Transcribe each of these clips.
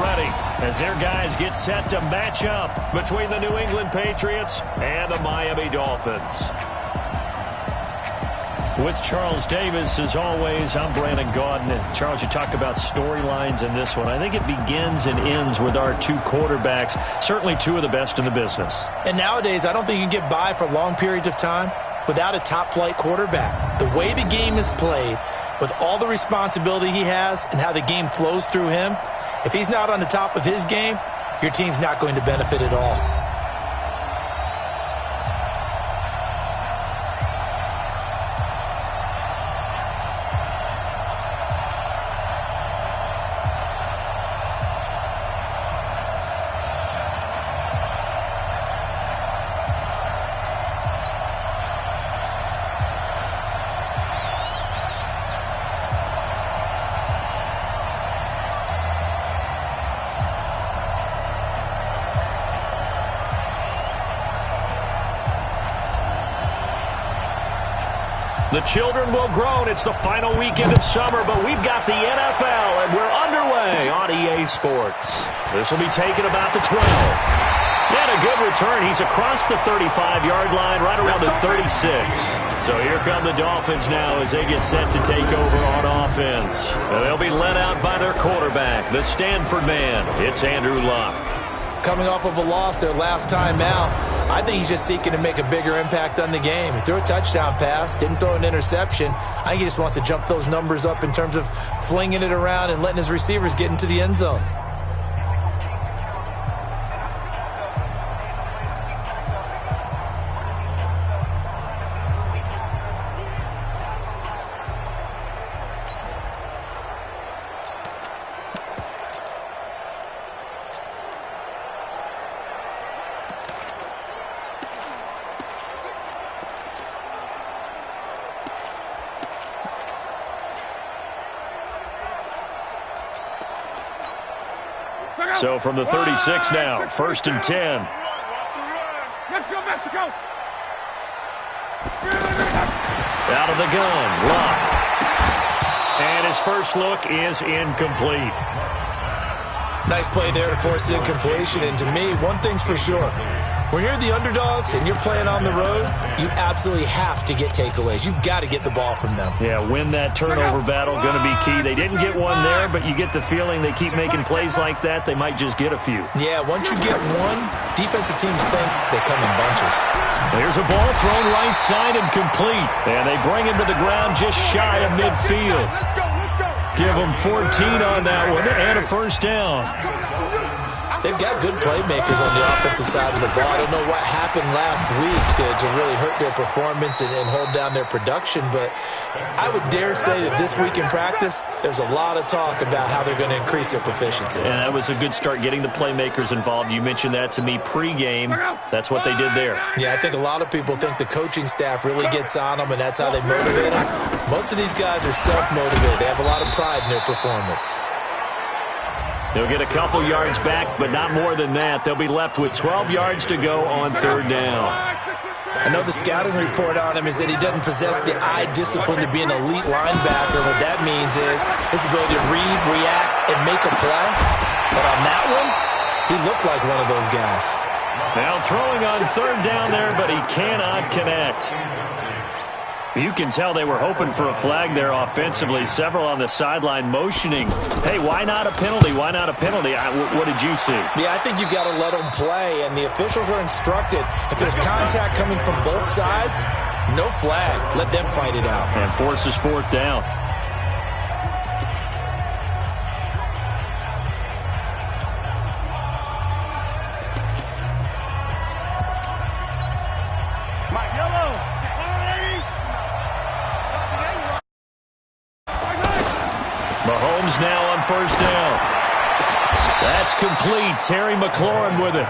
ready as their guys get set to match up between the New England Patriots and the Miami Dolphins. With Charles Davis, as always, I'm Brandon Gaudin. Charles, you talk about storylines in this one. I think it begins and ends with our two quarterbacks, certainly two of the best in the business. And nowadays, I don't think you can get by for long periods of time without a top-flight quarterback. The way the game is played, with all the responsibility he has and how the game flows through him, if he's not on the top of his game, your team's not going to benefit at all. The children will groan. It's the final weekend of summer, but we've got the NFL, and we're underway on EA Sports. This will be taken about the 12. And a good return. He's across the 35-yard line, right around the 36. So here come the Dolphins now as they get set to take over on offense. And they'll be led out by their quarterback, the Stanford man. It's Andrew Luck. Coming off of a loss their last time out, I think he's just seeking to make a bigger impact on the game. He threw a touchdown pass, didn't throw an interception. I think he just wants to jump those numbers up in terms of flinging it around and letting his receivers get into the end zone. So from the 36 now, 1st and 10. Let's go, Mexico! Out of the gun, Luck. And his first look is incomplete. Nice play there to force the incompletion. And to me, one thing's for sure. When you're the underdogs and you're playing on the road, you absolutely have to get takeaways. You've got to get the ball from them. Yeah, win that turnover battle, going to be key. They didn't get one there, but you get the feeling they keep making plays like that, they might just get a few. Yeah, once you get one, defensive teams think they come in bunches. There's a ball thrown right side and complete. And they bring him to the ground just shy of midfield. Give them 14 on that one and a first down. They've got good playmakers on the offensive side of the ball. I don't know what happened last week to really hurt their performance and hold down their production, but I would dare say that this week in practice, there's a lot of talk about how they're going to increase their proficiency. And that was a good start, getting the playmakers involved. You mentioned that to me pregame. That's what they did there. Yeah, I think a lot of people think the coaching staff really gets on them, and that's how they motivate them. Most of these guys are self-motivated. They have a lot of pride in their performance. They'll get a couple yards back, but not more than that. They'll be left with 12 yards to go on 3rd down. I know the scouting report on him is that he doesn't possess the eye discipline to be an elite linebacker. What that means is his ability to read, react, and make a play. But on that one, he looked like one of those guys. Now throwing on 3rd down there, but he cannot connect. You can tell they were hoping for a flag there offensively. Several on the sideline motioning. Hey, why not a penalty? Why not a penalty? What did you see? Yeah, I think you've got to let them play, and the officials are instructed. If there's contact coming from both sides, no flag. Let them fight it out. And forces 4th down. Mahomes now on 1st down. That's complete. Terry McLaurin with it.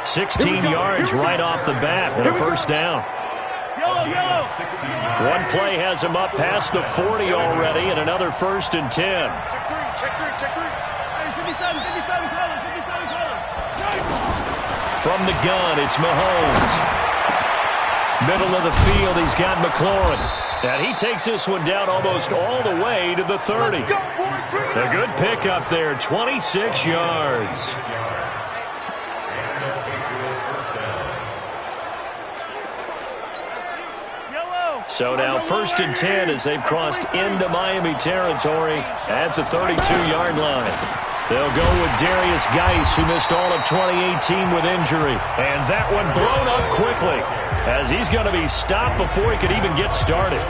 16 yards right off the bat and a 1st down. One play has him up past the 40 already and another 1st and 10. From the gun, it's Mahomes. Middle of the field, he's got McLaurin. And he takes this one down almost all the way to the 30. A good pickup there, 26 yards. So now 1st and 10 as they've crossed into Miami territory at the 32-yard line. They'll go with Darius Geis, who missed all of 2018 with injury. And that one blown up quickly as he's going to be stopped before he could even get started.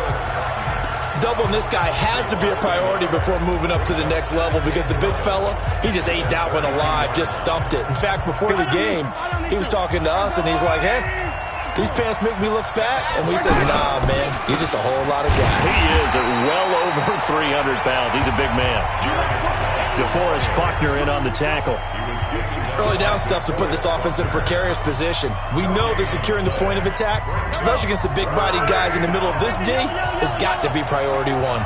Doubling this guy has to be a priority before moving up to the next level because the big fella, he just ate that one alive, just stuffed it. In fact, before the game, he was talking to us, and he's like, hey, these pants make me look fat. And we said, nah, man, you're just a whole lot of guy. He is at well over 300 pounds. He's a big man. DeForest Buckner in on the tackle. Early down stuff to put this offense in a precarious position. We know they're securing the point of attack, especially against the big-bodied guys in the middle of this D. It's got to be priority one.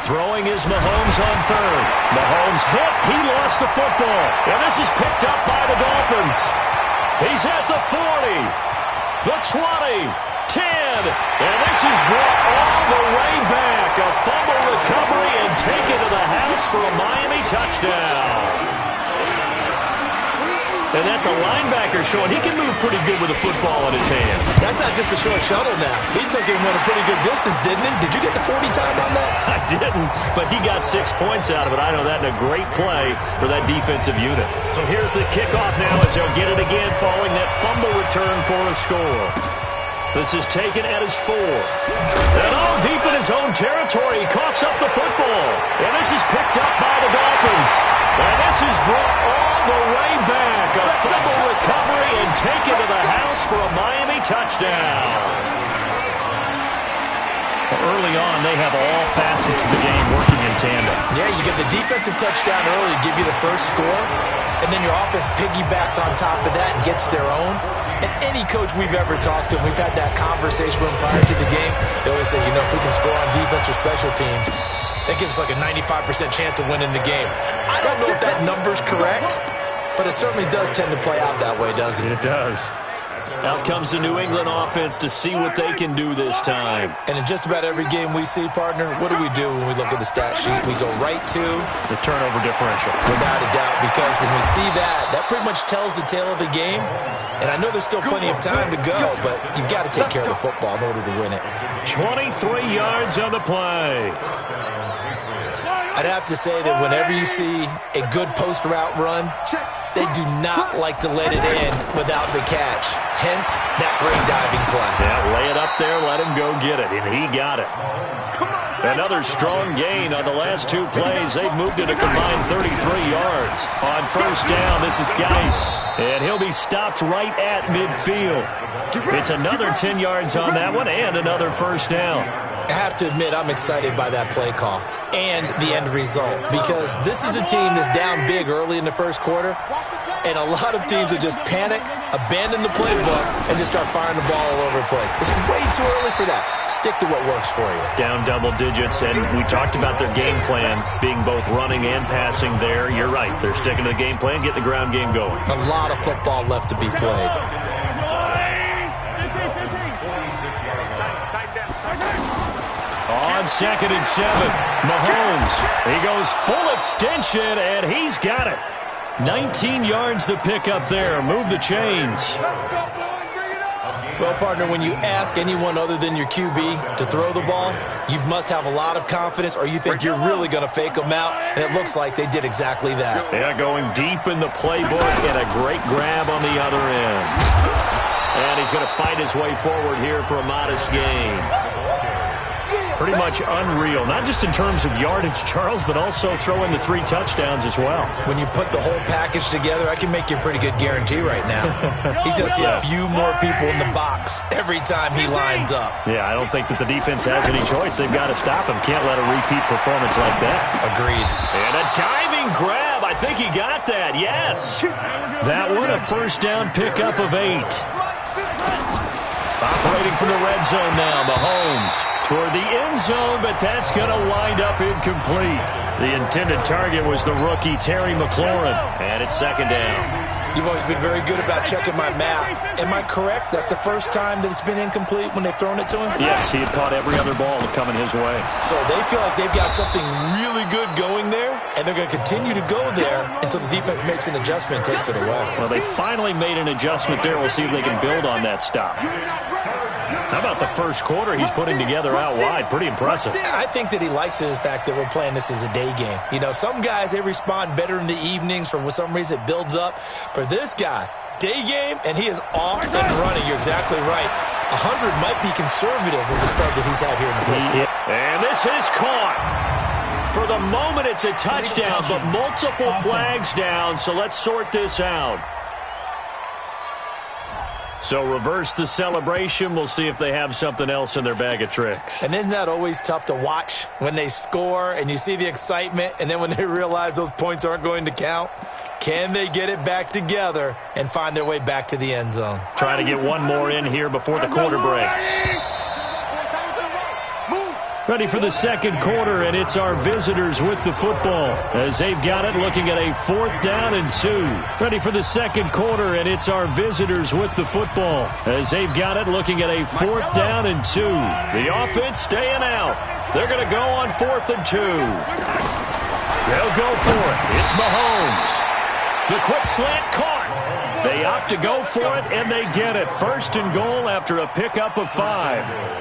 Throwing is Mahomes on third. Mahomes hit. He lost the football. And this is picked up by the Dolphins. He's at the 40, the 20, 10, and this is brought all the way back. A fumble recovery and taken to the house for a Miami touchdown. And that's a linebacker showing he can move pretty good with a football in his hand. That's not just a short shuttle now. He took it one a pretty good distance, didn't he? Did you get the 40 time on that? I didn't, but he got 6 points out of it. I know that in a great play for that defensive unit. So here's the kickoff now as they'll get it again following that fumble return for a score. This is taken at his 4. And deep in his own territory, he coughs up the football. And this is picked up by the Dolphins. And this is brought all the way back. A fumble recovery and taken to the house for a Miami touchdown. Early on, they have all facets of the game working in tandem. Yeah, you get the defensive touchdown early to give you the first score, and then your offense piggybacks on top of that and gets their own. And any coach we've ever talked to, we've had that conversation with them prior to the game, they always say, you know, if we can score on defense or special teams, that gives us like a 95% chance of winning the game. I don't know if that number's correct, but it certainly does tend to play out that way, doesn't it? It does. Out comes the New England offense to see what they can do this time. And in just about every game we see, partner, what do we do when we look at the stat sheet? We go right to the turnover differential. Without a doubt, because when we see that, that pretty much tells the tale of the game. And I know there's still plenty of time to go, but you've got to take care of the football in order to win it. 23 yards on the play. I'd have to say that whenever you see a good post route run, they do not like to let it in without the catch. Hence, that great diving play. Yeah, lay it up there, let him go get it, and he got it. Another strong gain on the last 2 plays. They've moved it a combined 33 yards. On first down, this is Geis, and he'll be stopped right at midfield. It's another 10 yards on that one and another first down. I have to admit, I'm excited by that play call and the end result because this is a team that's down big early in the first quarter, and a lot of teams will just panic, abandon the playbook, and just start firing the ball all over the place. It's way too early for that. Stick to what works for you. Down double digits, and we talked about their game plan being both running and passing there. You're right. They're sticking to the game plan, getting the ground game going. A lot of football left to be played. On 2nd and 7, Mahomes. He goes full extension, and he's got it. 19 yards to pick up there. Move the chains. Well, partner, when you ask anyone other than your QB to throw the ball, you must have a lot of confidence, or you think you're really going to fake them out, and it looks like they did exactly that. Yeah, going deep in the playbook, and a great grab on the other end. And he's going to fight his way forward here for a modest gain. Pretty much unreal, not just in terms of yardage, Charles, but also throw in the 3 touchdowns as well. When you put the whole package together, I can make you a pretty good guarantee right now. He's going to see a few more people in the box every time he lines up. Yeah, I don't think that the defense has any choice. They've got to stop him. Can't let a repeat performance like that. Agreed. And a diving grab. I think he got that, yes. That one, a first down pickup of 8. Operating from the red zone now, Mahomes toward the end zone, but that's going to wind up incomplete. The intended target was the rookie Terry McLaurin, and it's 2nd down. You've always been very good about checking my math. Am I correct? That's the first time that it's been incomplete when they've thrown it to him? Yes, he had caught every other ball coming his way. So they feel like they've got something really good going there, and they're going to continue to go there until the defense makes an adjustment and takes it away. Well, they finally made an adjustment there. We'll see if they can build on that stop. How about the first quarter he's putting together out wide? Pretty impressive. I think that he likes the fact that we're playing this as a day game. You know, some guys, they respond better in the evenings. For some reason, it builds up. For this guy, day game, and he is off and running. You're exactly right. 100 might be conservative with the start that he's had here in the first quarter. And this is caught. For the moment, it's a touchdown, but multiple flags down, so let's sort this out. So reverse the celebration. We'll see if they have something else in their bag of tricks. And isn't that always tough to watch when they score and you see the excitement, and then when they realize those points aren't going to count? Can they get it back together and find their way back to the end zone? Trying to get one more in here before the quarter breaks. Ready for the second quarter, and it's our visitors with the football as they've got it, looking at a 4th down and 2. Ready for the second quarter, and it's our visitors with the football as they've got it, looking at a 4th down and 2. The offense staying out. They're going to go on 4th and 2. They'll go for it. It's Mahomes. The quick slant caught. They opt to go for it, and they get it. 1st and goal after a pickup of 5.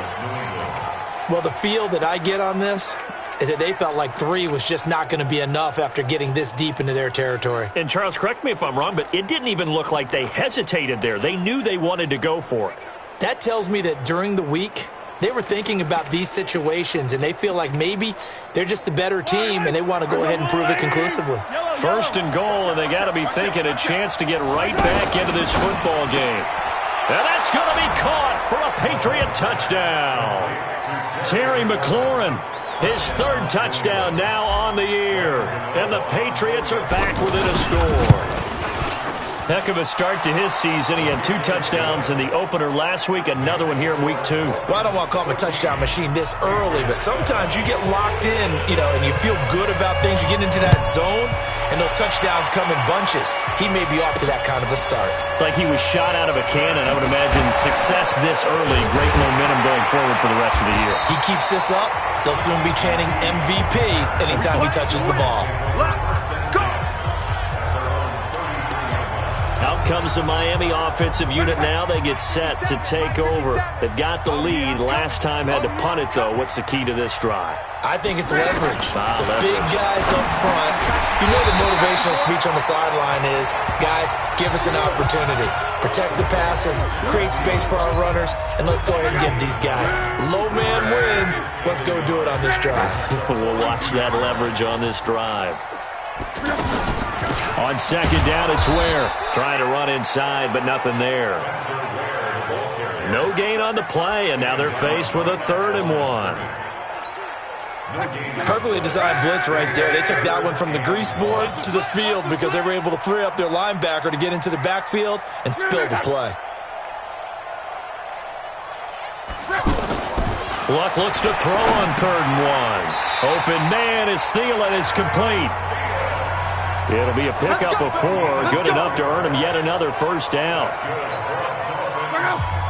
Well, the feel that I get on this is that they felt like 3 was just not going to be enough after getting this deep into their territory. And, Charles, correct me if I'm wrong, but it didn't even look like they hesitated there. They knew they wanted to go for it. That tells me that during the week, they were thinking about these situations, and they feel like maybe they're just the better team, and they want to go ahead and prove it conclusively. 1st and goal, and they got to be thinking a chance to get right back into this football game. And that's going to be caught for a Patriot touchdown. Terry McLaurin, his 3rd touchdown now on the year. And the Patriots are back within a score. Heck of a start to his season. He had 2 touchdowns in the opener last week, another one here in week 2. Well, I don't want to call him a touchdown machine this early, but sometimes you get locked in, and you feel good about things. You get into that zone, and those touchdowns come in bunches. He may be off to that kind of a start. It's like he was shot out of a cannon. I would imagine success this early, great momentum going forward for the rest of the year. He keeps this up, they'll soon be chanting MVP anytime he touches the ball. Out comes the Miami offensive unit now. They get set to take over. They've got the lead. Last time had to punt it, though. What's the key to this drive? I think it's leverage. The big guys up front. You know the motivational speech on the sideline is, guys, give us an opportunity. Protect the passer, create space for our runners, and let's go ahead and give these guys. Low man wins. Let's go do it on this drive. We'll watch that leverage on this drive. On 2nd down, it's Ware. Trying to run inside, but nothing there. No gain on the play, and now they're faced with a 3rd and 1. Perfectly designed blitz right there. They took that one from the grease board to the field because they were able to free up their linebacker to get into the backfield and spill the play. Luck looks to throw on 3rd and 1. Open man is Thielen. It's complete. It'll be a pickup of 4. Good enough to earn him yet another 1st down.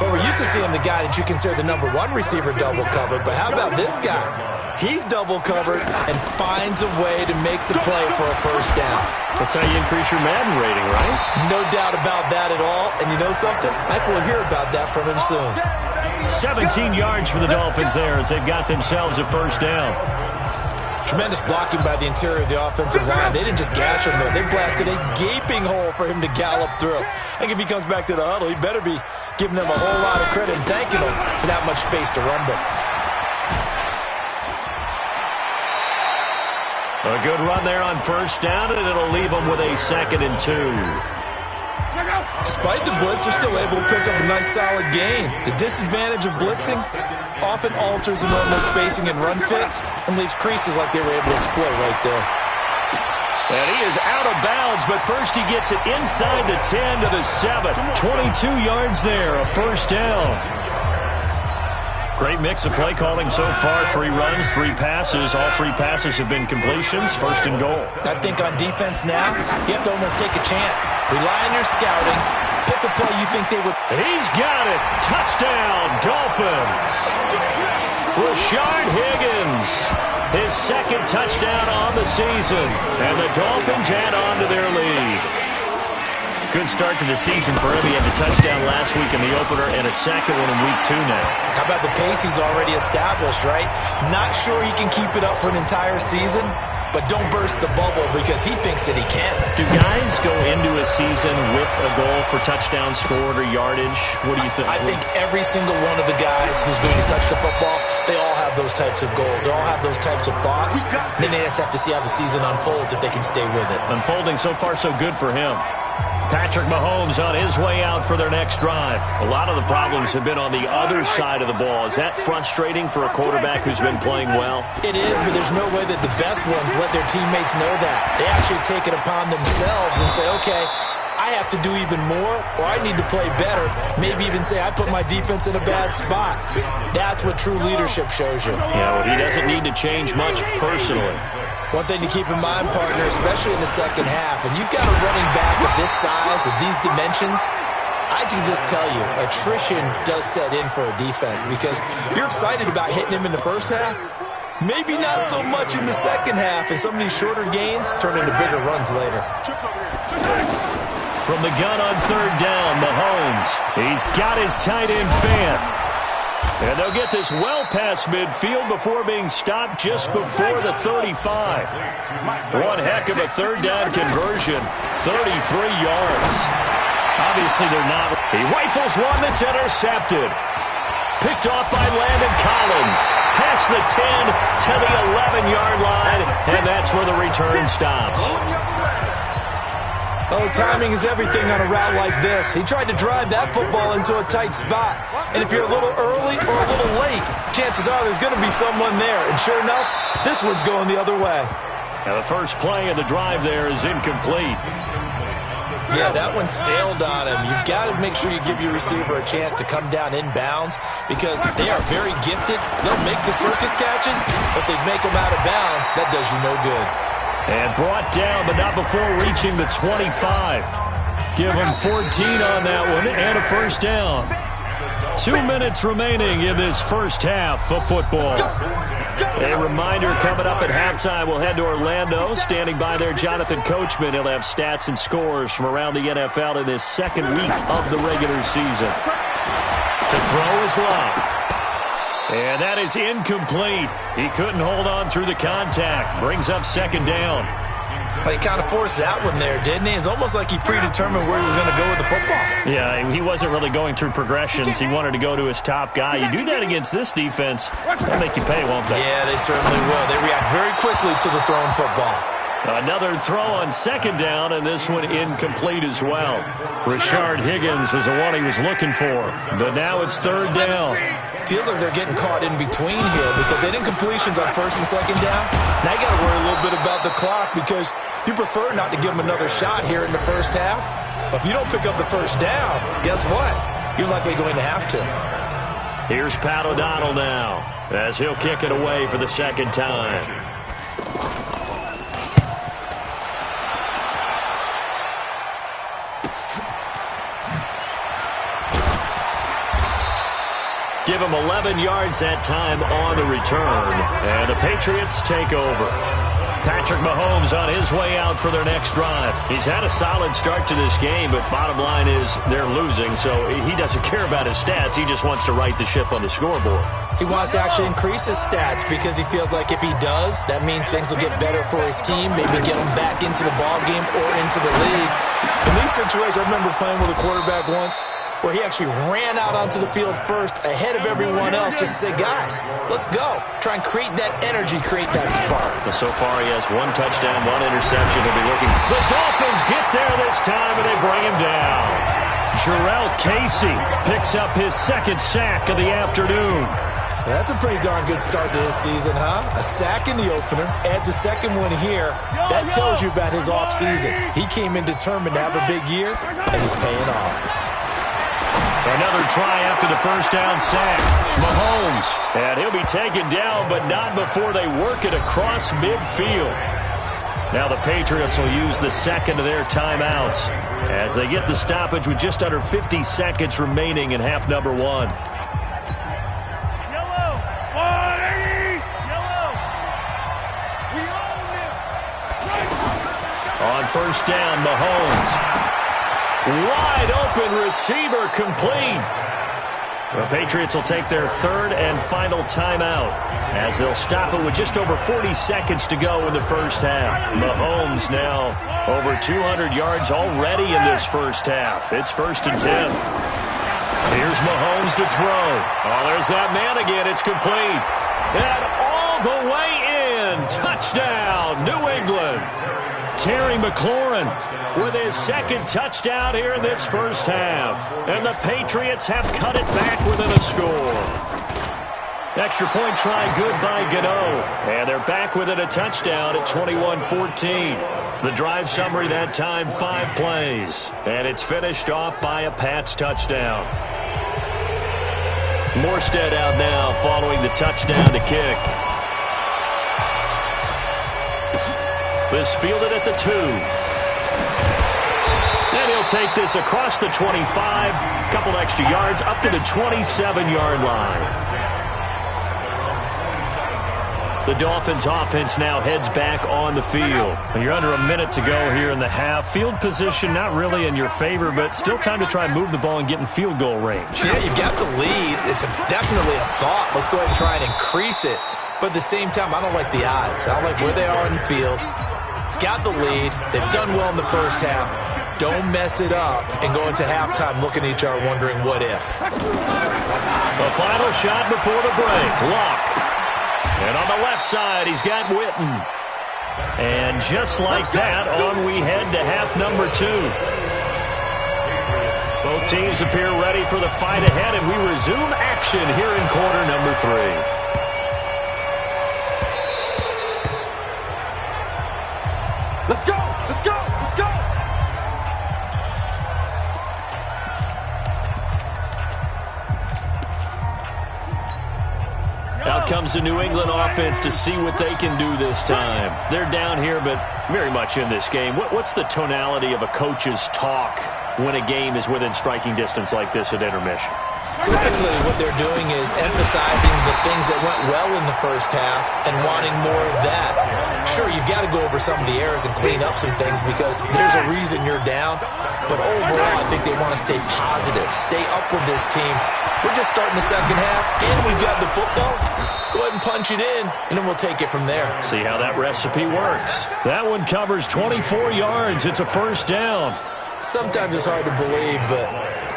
Well, we're used to seeing the guy that you consider the number 1 receiver double covered, but how about this guy? He's double covered and finds a way to make the play for a 1st down. That's how you increase your Madden rating, right? No doubt about that at all. And you know something? I think we'll hear about that from him soon. 17 yards for the Dolphins there as they've got themselves a 1st down. Tremendous blocking by the interior of the offensive line. They didn't just gash him there. They blasted a gaping hole for him to gallop through. I think if he comes back to the huddle, he better be giving them a whole lot of credit and thanking them for that much space to rumble. A good run there on 1st down, and it'll leave them with a 2nd and 2. Despite the blitz, they're still able to pick up a nice solid gain. The disadvantage of blitzing often alters the normal spacing and run fits and leaves creases like they were able to exploit right there. And he is out of bounds, but first he gets it inside the 10 to the 7. 22 yards there, a 1st down. Great mix of play calling so far. 3 runs, 3 passes. All 3 passes have been completions. First and goal. I think on defense now, you have to almost take a chance. Rely on your scouting. Pick a play you think they would. He's got it. Touchdown, Dolphins. Rashard Higgins, his second touchdown on the season. And the Dolphins add on to their lead. Good start to the season for him. He had the touchdown last week in the opener and a second one in week 2 now. How about the pace he's already established, right? Not sure he can keep it up for an entire season, but don't burst the bubble because he thinks that he can. Do guys go into a season with a goal for touchdown scored or yardage? What do you think? I think every single one of the guys who's going to touch the football, they all have those types of goals. They all have those types of thoughts. Then they just have to see how the season unfolds if they can stay with it. Unfolding so far so good for him. Patrick Mahomes on his way out for their next drive. A lot of the problems have been on the other side of the ball. Is that frustrating for a quarterback who's been playing well? It is, but there's no way that the best ones let their teammates know that. They actually take it upon themselves and say, okay, I have to do even more, or I need to play better. Maybe even say, I put my defense in a bad spot. That's what true leadership shows you. Yeah, well, he doesn't need to change much personally. One thing to keep in mind, partner, especially in the second half, and you've got a running back of this size, of these dimensions, I can just tell you, attrition does set in for a defense because you're excited about hitting him in the first half. Maybe not so much in the second half, and some of these shorter gains turn into bigger runs later. From the gun on third down, Mahomes. He's got his tight end fan. And they'll get this well past midfield before being stopped just before the 35. One heck of a third down conversion. 33 yards. Obviously, they're not. He rifles one that's intercepted. Picked off by Landon Collins. Past the 10 to the 11-yard line. And that's where the return stops. Oh, timing is everything on a route like this. He tried to drive that football into a tight spot. And if you're a little early or a little late, chances are there's going to be someone there. And sure enough, this one's going the other way. Now the first play of the drive there is incomplete. Yeah, that one sailed on him. You've got to make sure you give your receiver a chance to come down inbounds because they are very gifted. They'll make the circus catches, but they make them out of bounds. That does you no good. And brought down, but not before reaching the 25. Give him 14 on that one and a first down. 2 minutes remaining in this first half of football. A reminder coming up at halftime, we'll head to Orlando. Standing by there, Jonathan Coachman. He'll have stats and scores from around the NFL in this second week of the regular season. To throw is Love. And that is incomplete. He couldn't hold on through the contact. Brings up second down. Well, he kind of forced that one there, didn't he? It's almost like he predetermined where he was going to go with the football. Yeah, he wasn't really going through progressions. He wanted to go to his top guy. You do that against this defense, they'll make you pay, won't they? Yeah, they certainly will. They react very quickly to the thrown football. Another throw on second down, and this one incomplete as well. Rashard Higgins was the one he was looking for, but now it's third down. Feels like they're getting caught in between here because they didn't completions on first and second down. Now you got to worry a little bit about the clock because you prefer not to give them another shot here in the first half. But if you don't pick up the first down, guess what? You're likely going to have to. Here's Pat O'Donnell now as he'll kick it away for the second time. Give him 11 yards that time on the return. And the Patriots take over. Patrick Mahomes on his way out for their next drive. He's had a solid start to this game, but bottom line is they're losing, so he doesn't care about his stats. He just wants to right the ship on the scoreboard. He wants to actually increase his stats because he feels like if he does, that means things will get better for his team, maybe get him back into the ball game or into the league. In these situations, I remember playing with a quarterback once where he actually ran out onto the field first ahead of everyone else just to say, guys, let's go. Try and create that energy, create that spark. So far, he has one touchdown, one interception. He'll be looking. The Dolphins get there this time, and they bring him down. Jarrell Casey picks up his second sack of the afternoon. That's a pretty darn good start to his season, huh? A sack in the opener, adds a second one here. That tells you about his offseason. He came in determined to have a big year, and he's paying off. Another try after the first down sack. Mahomes. And he'll be taken down, but not before they work it across midfield. Now the Patriots will use the second of their timeouts as they get the stoppage with just under 50 seconds remaining in half number one. Yellow. 180. Yellow. We own it. On first down, Mahomes. Wide open receiver complete. The Patriots will take their third and final timeout as they'll stop it with just over 40 seconds to go in the first half. Mahomes now over 200 yards already in this first half. It's 1st and 10. Here's Mahomes to throw. Oh, there's that man again. It's complete. And all the way in. Touchdown, New England. Terry McLaurin with his second touchdown here in this first half. And the Patriots have cut it back within a score. Extra point try good by Gano. And they're back within a touchdown at 21-14. The drive summary that time, 5 plays. And it's finished off by a Pats touchdown. Morstead out now following the touchdown to kick. This fielded at the 2. And he'll take this across the 25. Couple extra yards up to the 27-yard line. The Dolphins offense now heads back on the field. And you're under a minute to go here in the half. Field position not really in your favor, but still time to try and move the ball and get in field goal range. Yeah, you've got the lead. It's definitely a thought. Let's go ahead and try and increase it. But at the same time, I don't like the odds. I don't like where they are in the field. Got the lead. They've done well in the first half. Don't mess it up and go into halftime looking at each other wondering what if. The final shot before the break. Luck. And on the left side, he's got Witten. And just like that, on we head to half number 2. Both teams appear ready for the fight ahead, and we resume action here in quarter number 3. Let's go! Let's go! Let's go! Out comes the New England offense to see what they can do this time. They're down here, but very much in this game. What's the tonality of a coach's talk when a game is within striking distance like this at intermission? Typically, what they're doing is emphasizing the things that went well in the first half and wanting more of that. Sure, you've got to go over some of the errors and clean up some things because there's a reason you're down. But overall, I think they want to stay positive, stay up with this team. We're just starting the second half, and we've got the football. Let's go ahead and punch it in, and then we'll take it from there. See how that recipe works. That one covers 24 yards. It's a first down. Sometimes it's hard to believe, but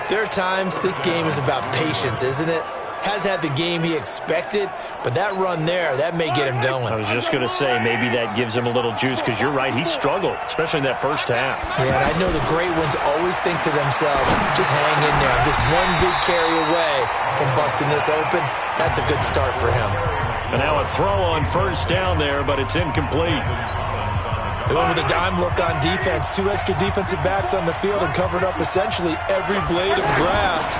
there are times this game is about patience, isn't it? Has had the game he expected, but that run there, that may get him going. I was just going to say, maybe that gives him a little juice, because you're right, he struggled, especially in that first half. Yeah, and I know the great ones always think to themselves, just hang in there. I'm just one big carry away from busting this open. That's a good start for him. And now a throw on first down there, but it's incomplete. They went with a dime look on defense. 2 extra defensive backs on the field and covered up essentially every blade of grass.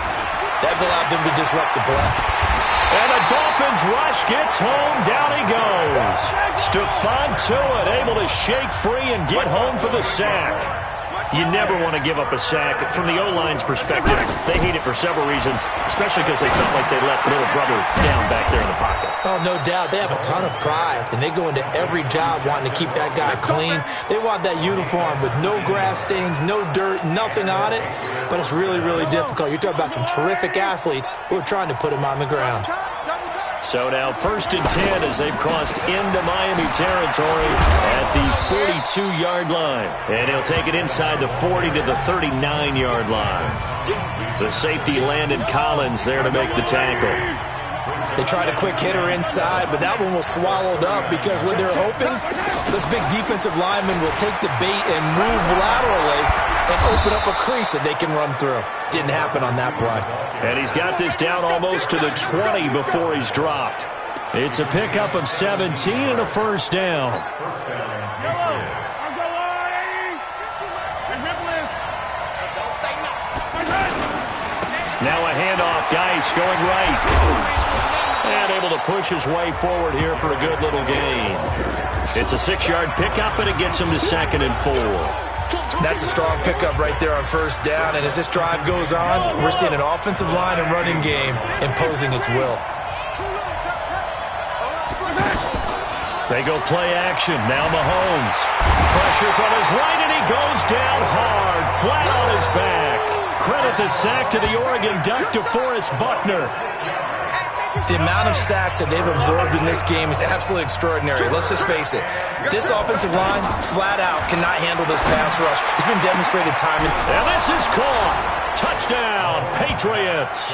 That allowed them to disrupt the play. And the Dolphins rush gets home. Down he goes. Stephon Tuitt able to shake free and get home for the sack. You never want to give up a sack. From the O-line's perspective, they hate it for several reasons, especially because they felt like they let little brother down back there in the pocket. Oh, no doubt. They have a ton of pride, and they go into every job wanting to keep that guy clean. They want that uniform with no grass stains, no dirt, nothing on it, but it's really, really difficult. You're talking about some terrific athletes who are trying to put him on the ground. So now 1st and 10 as they've crossed into Miami territory at the 42-yard line. And he'll take it inside the 40 to the 39-yard line. The safety Landon Collins there to make the tackle. They tried a quick hitter inside, but that one was swallowed up because what they're hoping, this big defensive lineman will take the bait and move laterally and open up a crease that they can run through. Didn't happen on that play. And he's got this down almost to the 20 before he's dropped. It's a pickup of 17 and a first down. Now handoff. Geis going right. And able to push his way forward here for a good little gain. It's a 6-yard pickup, and it gets him to 2nd and 4. That's a strong pickup right there on first down. And as this drive goes on, we're seeing an offensive line and running game imposing its will. They go play action. Now Mahomes. Pressure from his right, and he goes down hard, flat on his back. Credit the sack to the Oregon Duck, DeForest Buckner. The amount of sacks that they've absorbed in this game is absolutely extraordinary. Let's just face it. This offensive line, flat out, cannot handle this pass rush. It's been demonstrated time and this is caught. Touchdown, Patriots.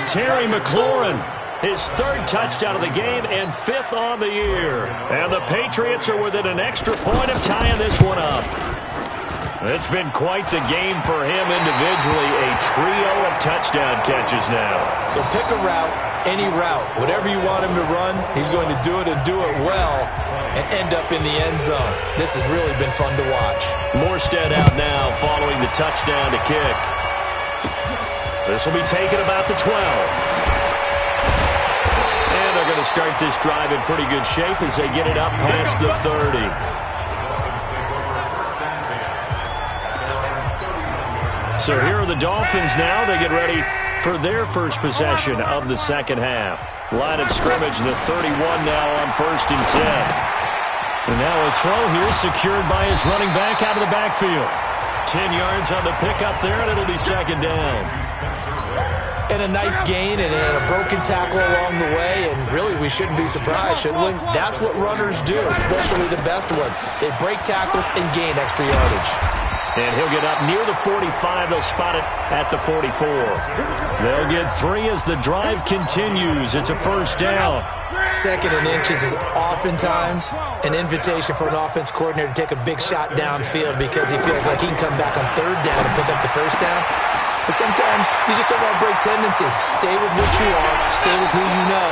Terry McLaurin, his 3rd touchdown of the game and 5th on the year. And the Patriots are within an extra point of tying this one up. It's been quite the game for him individually. A trio of touchdown catches now. So pick a route, any route. Whatever you want him to run, he's going to do it and do it well and end up in the end zone. This has really been fun to watch. Morstead out now following the touchdown to kick. This will be taken about the 12. And they're going to start this drive in pretty good shape as they get it up past the 30. So here are the Dolphins now. They get ready for their first possession of the second half. Line of scrimmage, the 31 now on 1st and 10. And now a throw here secured by his running back out of the backfield. 10 yards on the pickup there, and it'll be 2nd down. And a nice gain and a broken tackle along the way, and really we shouldn't be surprised, should we? That's what runners do, especially the best ones. They break tackles and gain extra yardage. And he'll get up near the 45. They'll spot it at the 44. They'll get 3 as the drive continues. It's a 1st down. 2nd and inches is oftentimes an invitation for an offense coordinator to take a big shot downfield because he feels like he can come back on 3rd down and pick up the 1st down. But sometimes you just don't want to break tendency. Stay with what you are, stay with who you know,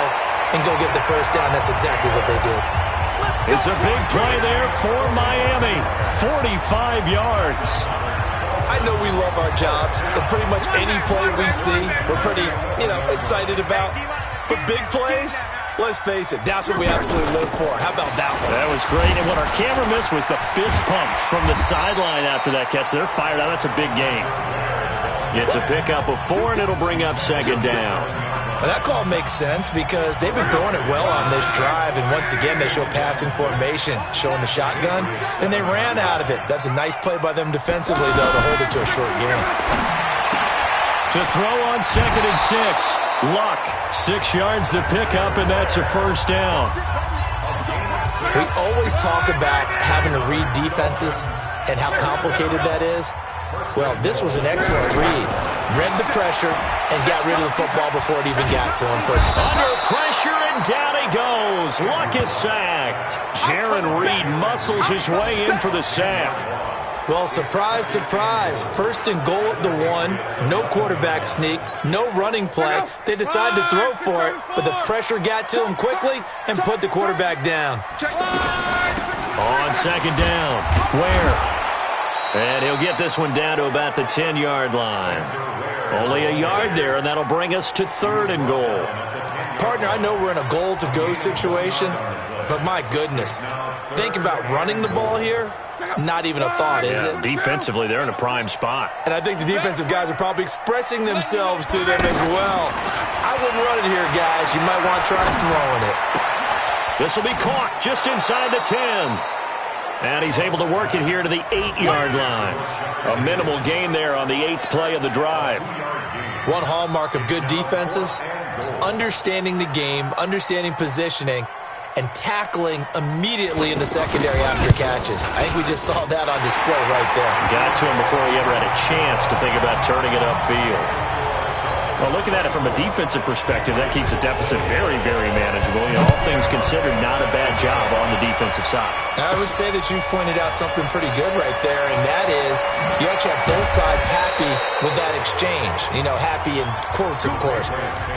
and go get the 1st down. That's exactly what they did. It's a big play there for Miami. 45 yards. I know we love our jobs, and pretty much any play we see, we're pretty, excited about. But big plays, let's face it, that's what we absolutely live for. How about that one? That was great, and what our camera missed was the fist pumps from the sideline after that catch. They're fired out. That's a big game. Gets a pickup of 4, and it'll bring up 2nd down. Well, that call makes sense because they've been throwing it well on this drive, and once again they show passing formation, showing the shotgun, and they ran out of it. That's a nice play by them defensively, though, to hold it to a short game. To throw on 2nd and 6. Luck, 6 yards the pickup, and that's a 1st down. We always talk about having to read defenses and how complicated that is. Well, this was an excellent read. Read the pressure and got rid of the football before it even got to him. Under pressure, and down he goes. Luck is sacked. Jaron Reed muscles his way in for the sack. Well, surprise, surprise. 1st and goal at the 1. No quarterback sneak. No running play. They decided to throw for it, but the pressure got to him quickly and put the quarterback down. On 2nd down. Where? And he'll get this one down to about the 10-yard line. Only a yard there, and that'll bring us to 3rd and goal. Partner, I know we're in a goal-to-go situation, but my goodness. Think about running the ball here. Not even a thought, is it? Defensively, they're in a prime spot. And I think the defensive guys are probably expressing themselves to them as well. I wouldn't run it here, guys. You might want to try throwing it. This will be caught just inside the 10. And he's able to work it here to the 8-yard line. A minimal gain there on the 8th play of the drive. One hallmark of good defenses is understanding the game, understanding positioning, and tackling immediately in the secondary after catches. I think we just saw that on display right there. Got to him before he ever had a chance to think about turning it upfield. Well, looking at it from a defensive perspective, that keeps the deficit very, very manageable. All things considered, not a bad job on the defensive side. I would say that you pointed out something pretty good right there, and that is you actually have both sides happy with that exchange. Happy in quotes, of course.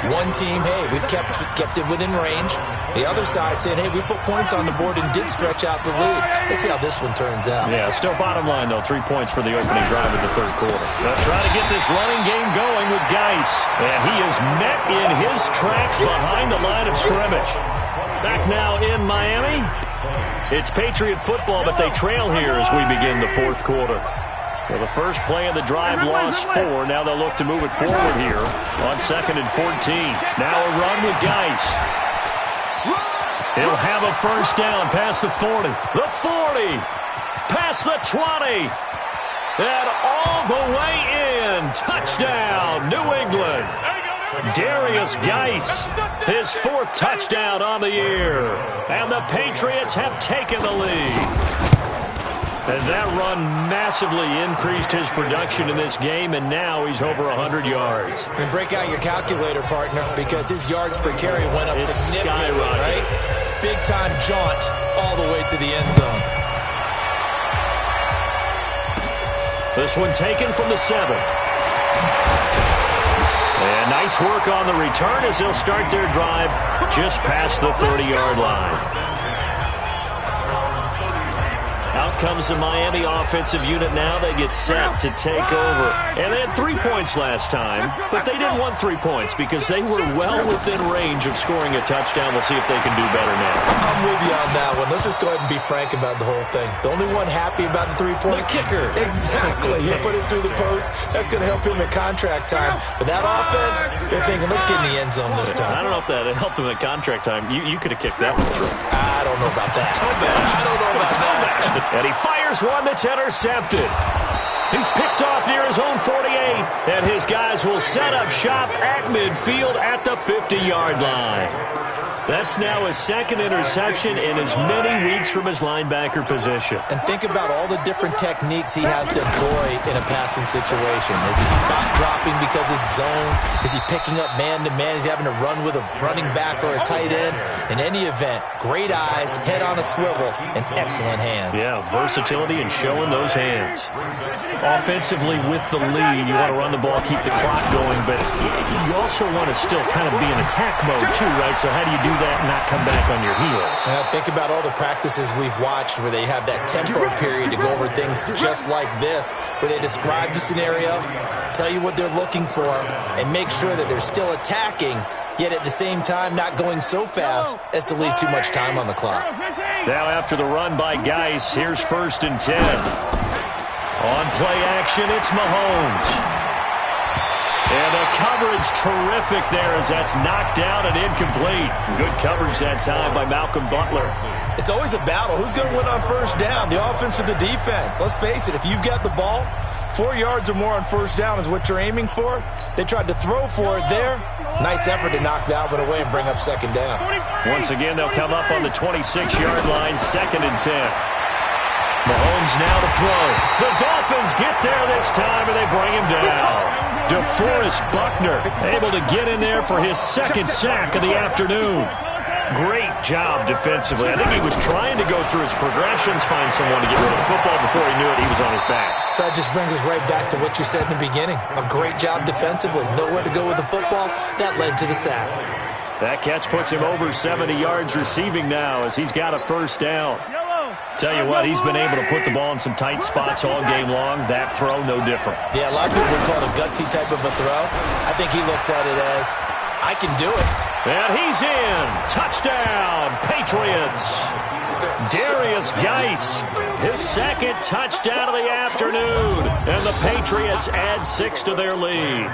One team, hey, we've kept it within range. The other side saying, hey, we put points on the board and did stretch out the lead. Let's see how this one turns out. Yeah, still bottom line, though, 3 points for the opening drive of the 3rd quarter. They'll try to get this running game going with Geis. And he is met in his tracks behind the line of scrimmage. Back now in Miami. It's Patriot football, but they trail here as we begin the fourth quarter. Well, the first play of the drive lost 4. Now they'll look to move it forward here on 2nd and 14. Now a run with Geis. He'll have a first down past the 40. The 40. Past the 20. And all the way in. Touchdown, New England. Darius Geis, his 4th touchdown on the year. And the Patriots have taken the lead. And that run massively increased his production in this game, and now he's over 100 yards. And break out your calculator, partner, because his yards per carry went up significantly, right? Big-time jaunt all the way to the end zone. This one taken from the 7. And nice work on the return as they'll start their drive just past the 30-yard line. Out comes the Miami offensive unit now. They get set to take over. And they had 3 points last time, but they didn't want 3 points because they were well within range of scoring a touchdown. We'll see if they can do better now. I'm with you on that one. Let's just go ahead and be frank about the whole thing. The only one happy about the 3-point? The kicker. Exactly. He put it through the post. That's going to help him at contract time. But that offense, they're thinking, let's get in the end zone this time. I don't know if that helped him at contract time. You could have kicked that one through. I don't know about that. I don't know about that. And he fires one that's intercepted. He's picked off near his own 48, and his guys will set up shop at midfield at the 50-yard line. That's now his 2nd interception in as many weeks from his linebacker position. And think about all the different techniques he has to employ in a passing situation. Is he spot dropping because it's zone? Is he picking up man-to-man? Is he having to run with a running back or a tight end? In any event, great eyes, head on a swivel, and excellent hands. Yeah, versatility and showing those hands. Offensively with the lead, you want to run the ball, keep the clock going, but you also want to still kind of be in attack mode too, right? So how do you do that and not come back on your heels? Think about all the practices we've watched where they have that tempo period to go over things just like this, where they describe the scenario, tell you what they're looking for, and make sure that they're still attacking, yet at the same time not going so fast as to leave too much time on the clock. Now after the run by Geis, here's 1st and 10. On play action, it's Mahomes. And the coverage terrific there as that's knocked down and incomplete. Good coverage that time by Malcolm Butler. It's always a battle. Who's going to win on first down, the offense or the defense? Let's face it, if you've got the ball, 4 yards or more on first down is what you're aiming for. They tried to throw for it there. Nice effort to knock that one away and bring up 2nd down. Once again, they'll come up on the 26-yard line, 2nd and 10. Mahomes now to throw. The Dolphins get there this time, and they bring him down. DeForest Buckner able to get in there for his 2nd sack of the afternoon. Great job defensively. I think he was trying to go through his progressions, find someone to get rid of the football. Before he knew it, he was on his back. So that just brings us right back to what you said in the beginning. A great job defensively. Nowhere to go with the football. That led to the sack. That catch puts him over 70 yards receiving now as he's got a first down. Tell you what, he's been able to put the ball in some tight spots all game long. That throw, no different. Yeah, a lot of people would call it a gutsy type of a throw. I think he looks at it as, I can do it. And he's in. Touchdown, Patriots. Darius Geis, his 2nd touchdown of the afternoon. And the Patriots add 6 to their lead.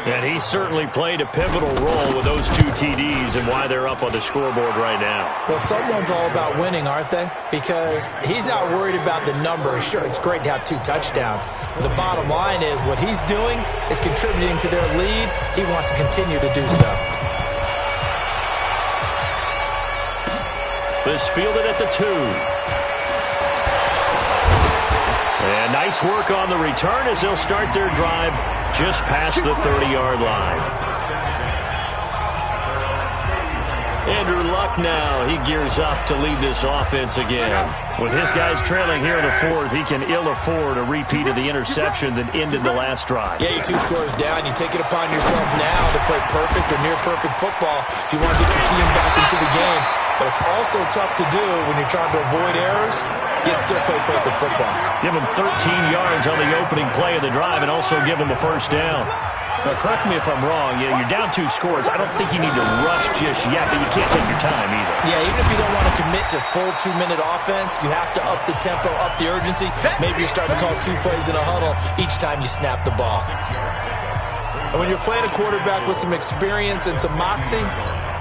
And he certainly played a pivotal role with those 2 TDs and why they're up on the scoreboard right now. Well, someone's all about winning, aren't they? Because he's not worried about the number. Sure, it's great to have 2 touchdowns. But the bottom line is what he's doing is contributing to their lead. He wants to continue to do so. This fielded at the 2. And nice work on the return as they'll start their drive just past the 30-yard line. Andrew Luck now, he gears up to lead this offense again. With his guys trailing here in the 4th, he can ill afford a repeat of the interception that ended the last drive. Yeah, you're 2 scores down. You take it upon yourself now to play perfect or near-perfect football if you want to get your team back into the game. But it's also tough to do when you're trying to avoid errors, yet still play perfect football. Give him 13 yards on the opening play of the drive and also give him a first down. Now, correct me if I'm wrong. You're down 2 scores. I don't think you need to rush just yet, but you can't take your time either. Yeah, even if you don't want to commit to full 2-minute offense, you have to up the tempo, up the urgency. Maybe you're starting to call 2 plays in a huddle each time you snap the ball. And when you're playing a quarterback with some experience and some moxie,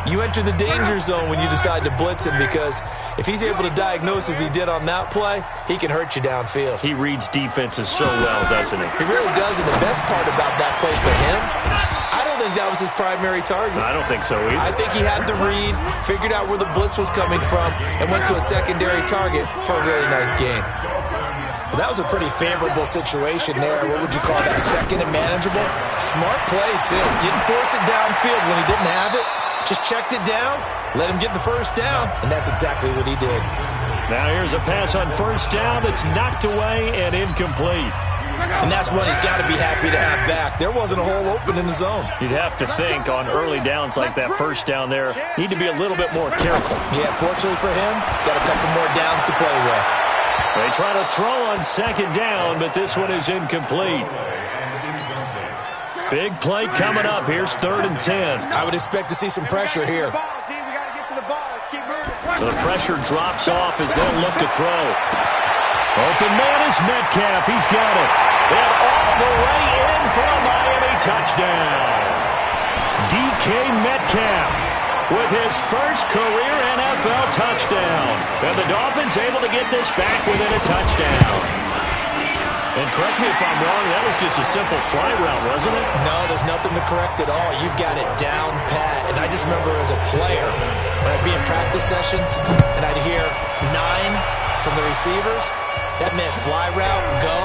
you enter the danger zone when you decide to blitz him, because if he's able to diagnose as he did on that play, he can hurt you downfield. He reads defenses so well, doesn't he? He really does, and the best part about that play for him, I don't think that was his primary target. I don't think so either. I think he had the read, figured out where the blitz was coming from, and went to a secondary target for a really nice gain. Well, that was a pretty favorable situation there. What would you call that? Second and manageable? Smart play, too. Didn't force it downfield when he didn't have it. Just checked it down, let him get the first down, and that's exactly what he did. Now here's a pass on first down that's knocked away and incomplete. And that's one he's got to be happy to have back. There wasn't a hole open in the zone. You'd have to think on early downs like that first down there, need to be a little bit more careful. Yeah, fortunately for him, got a couple more downs to play with. They try to throw on second down, but this one is incomplete. Big play coming up. Here's 3rd and 10. I would expect to see some pressure here. The pressure drops off as they'll look to throw. Open man is Metcalf. He's got it. And all the way in for a Miami touchdown. DK Metcalf with his first career NFL touchdown. And the Dolphins able to get this back within a touchdown. And correct me if I'm wrong, that was just a simple fly route, wasn't it? No, there's nothing to correct at all. You've got it down pat. And I just remember as a player, when I'd be in practice sessions and I'd hear 9 from the receivers, that meant fly route, go,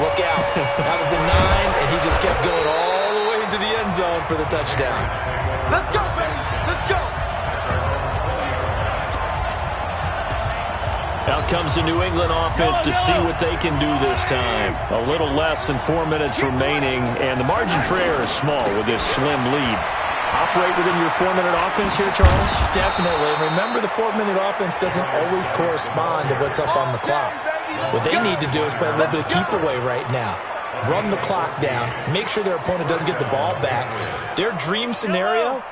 look out. That was the 9, and he just kept going all the way into the end zone for the touchdown. Let's go, baby. Let's go. Out comes the New England offense to see what they can do this time. A little less than 4 minutes remaining, and the margin for error is small with this slim lead. Operate within your 4-minute offense here, Charles? Definitely. And remember, the 4-minute offense doesn't always correspond to what's up on the clock. What they need to do is play a little bit of keep away right now. Run the clock down. Make sure their opponent doesn't get the ball back. Their dream scenario,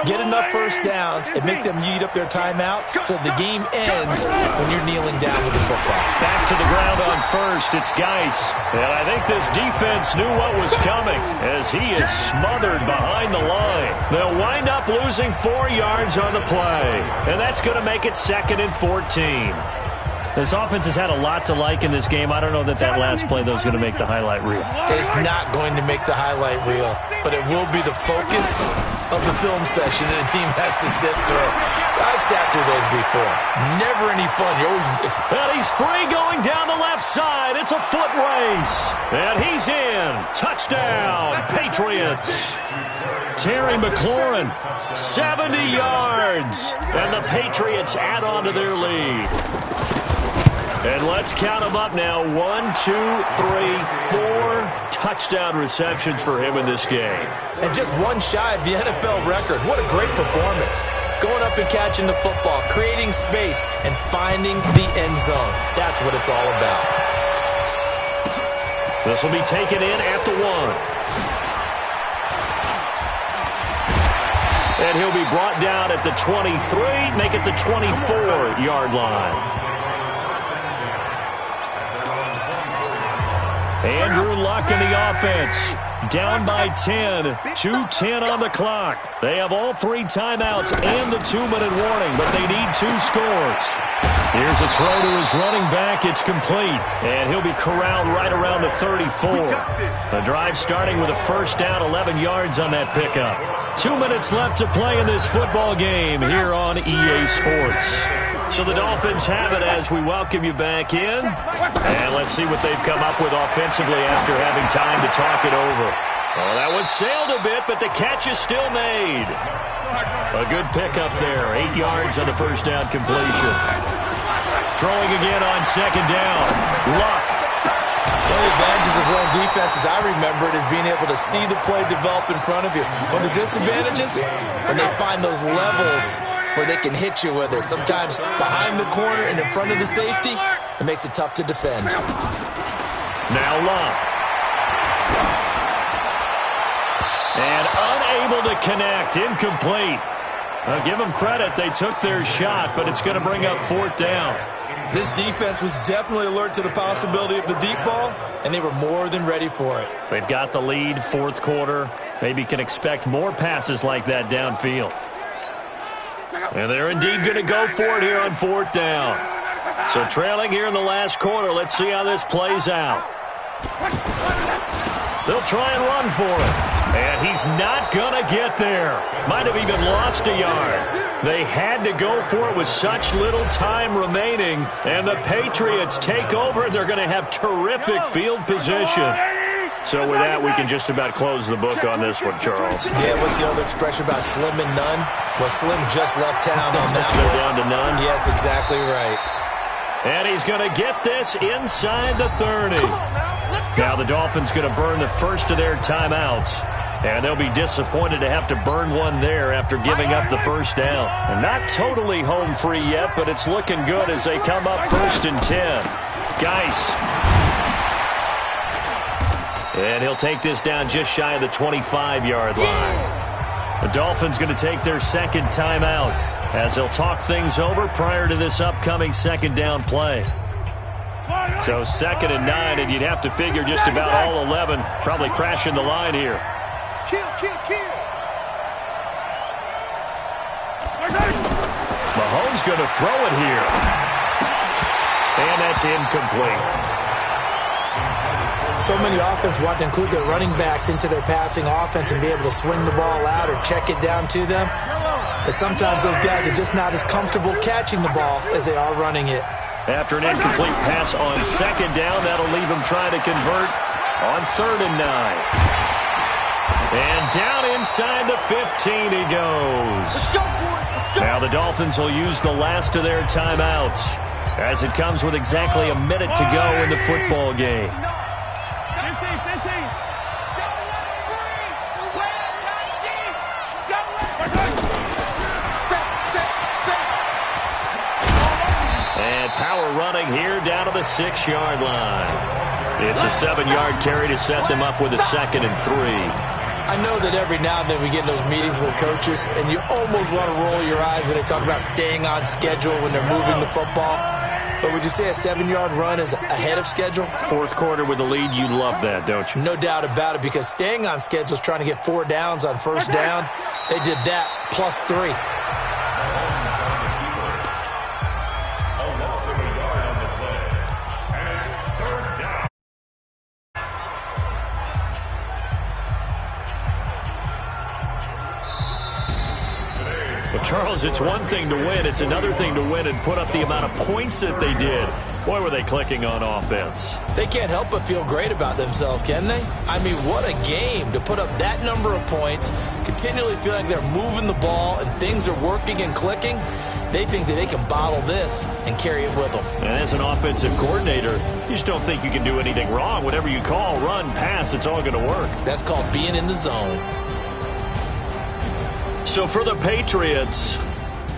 get enough first downs and make them eat up their timeouts so the game ends when you're kneeling down with the football. Back to the ground on first. It's Geis. And I think this defense knew what was coming as he is smothered behind the line. They'll wind up losing 4 yards on the play. And that's going to make it 2nd and 14. This offense has had a lot to like in this game. I don't know that last play, though, is going to make the highlight reel. It's not going to make the highlight reel, but it will be the focus of the film session that the team has to sit through. I've sat through those before. Never any fun. You always. And he's free going down the left side. It's a foot race. And he's in. Touchdown, Patriots. Terry McLaurin, 70 yards. And the Patriots add on to their lead. And let's count them up now. 1, 2, 3, 4 touchdown receptions for him in this game. And just one shy of the NFL record. What a great performance. Going up and catching the football, creating space, and finding the end zone. That's what it's all about. This will be taken in at the 1. And he'll be brought down at the 23, make it the 24-yard line. Andrew Luck in the offense. Down by 10. 2:10 on the clock. They have all 3 timeouts and the 2-minute warning, but they need 2 scores. Here's a throw to his running back. It's complete. And he'll be corralled right around the 34. The drive starting with a first down, 11 yards on that pickup. 2 minutes left to play in this football game here on EA Sports. So the Dolphins have it as we welcome you back in. And let's see what they've come up with offensively after having time to talk it over. Well, that one sailed a bit, but the catch is still made. A good pickup there. 8 yards on the first down completion. Throwing again on second down. Luck. One of the advantages of zone defense, as I remember it, is being able to see the play develop in front of you. One of the disadvantages, when they find those levels where they can hit you with it. Sometimes behind the corner and in front of the safety, it makes it tough to defend. Now Luck. Unable to connect. Incomplete. Give them credit. They took their shot, but it's going to bring up 4th down. This defense was definitely alert to the possibility of the deep ball, and they were more than ready for it. They've got the lead, 4th quarter. Maybe can expect more passes like that downfield. And they're indeed going to go for it here on 4th down. So trailing here in the last quarter. Let's see how this plays out. They'll try and run for it. And he's not going to get there. Might have even lost a yard. They had to go for it with such little time remaining. And the Patriots take over. They're going to have terrific field position. So with that, we can just about close the book on this one, Charles. Yeah, what's the old expression about slim and none? Well, Slim just left town on that They're one. down to none? Yes, exactly right. And he's going to get this inside the 30. Now the Dolphins going to burn the first of their timeouts. And they'll be disappointed to have to burn one there after giving up the first down. And not totally home free yet, but it's looking good as they come up 1st and 10. Geis. And he'll take this down just shy of the 25-yard line. The Dolphins going to take their second timeout as they'll talk things over prior to this upcoming 2nd down play. So 2nd and 9, and you'd have to figure just about all 11 probably crashing the line here. Mahomes going to throw it here. And that's incomplete. So many offenses want to include their running backs into their passing offense and be able to swing the ball out or check it down to them. But sometimes those guys are just not as comfortable catching the ball as they are running it. After an incomplete pass on 2nd down, that'll leave him trying to convert on 3rd and 9. And down inside the 15 he goes. Now the Dolphins will use the last of their timeouts as it comes with exactly a minute to go in the football game. And power running here down to the 6-yard line. It's a 7-yard carry to set them up with a 2nd and 3. I know that every now and then we get in those meetings with coaches, and you almost want to roll your eyes when they talk about staying on schedule when they're moving the football. But would you say a 7-yard run is ahead of schedule? 4th quarter with the lead, you love that, don't you? No doubt about it, because staying on schedule is trying to get 4 downs on 1st down. They did that plus 3. Charles, it's one thing to win. It's another thing to win and put up the amount of points that they did. Boy, were they clicking on offense. They can't help but feel great about themselves, can they? I mean, what a game to put up that number of points, continually feel like they're moving the ball and things are working and clicking. They think that they can bottle this and carry it with them. And as an offensive coordinator, you just don't think you can do anything wrong. Whatever you call, run, pass, it's all going to work. That's called being in the zone. So for the Patriots,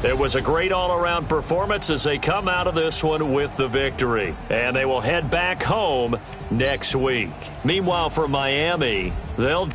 it was a great all-around performance as they come out of this one with the victory. And they will head back home next week. Meanwhile, for Miami, they'll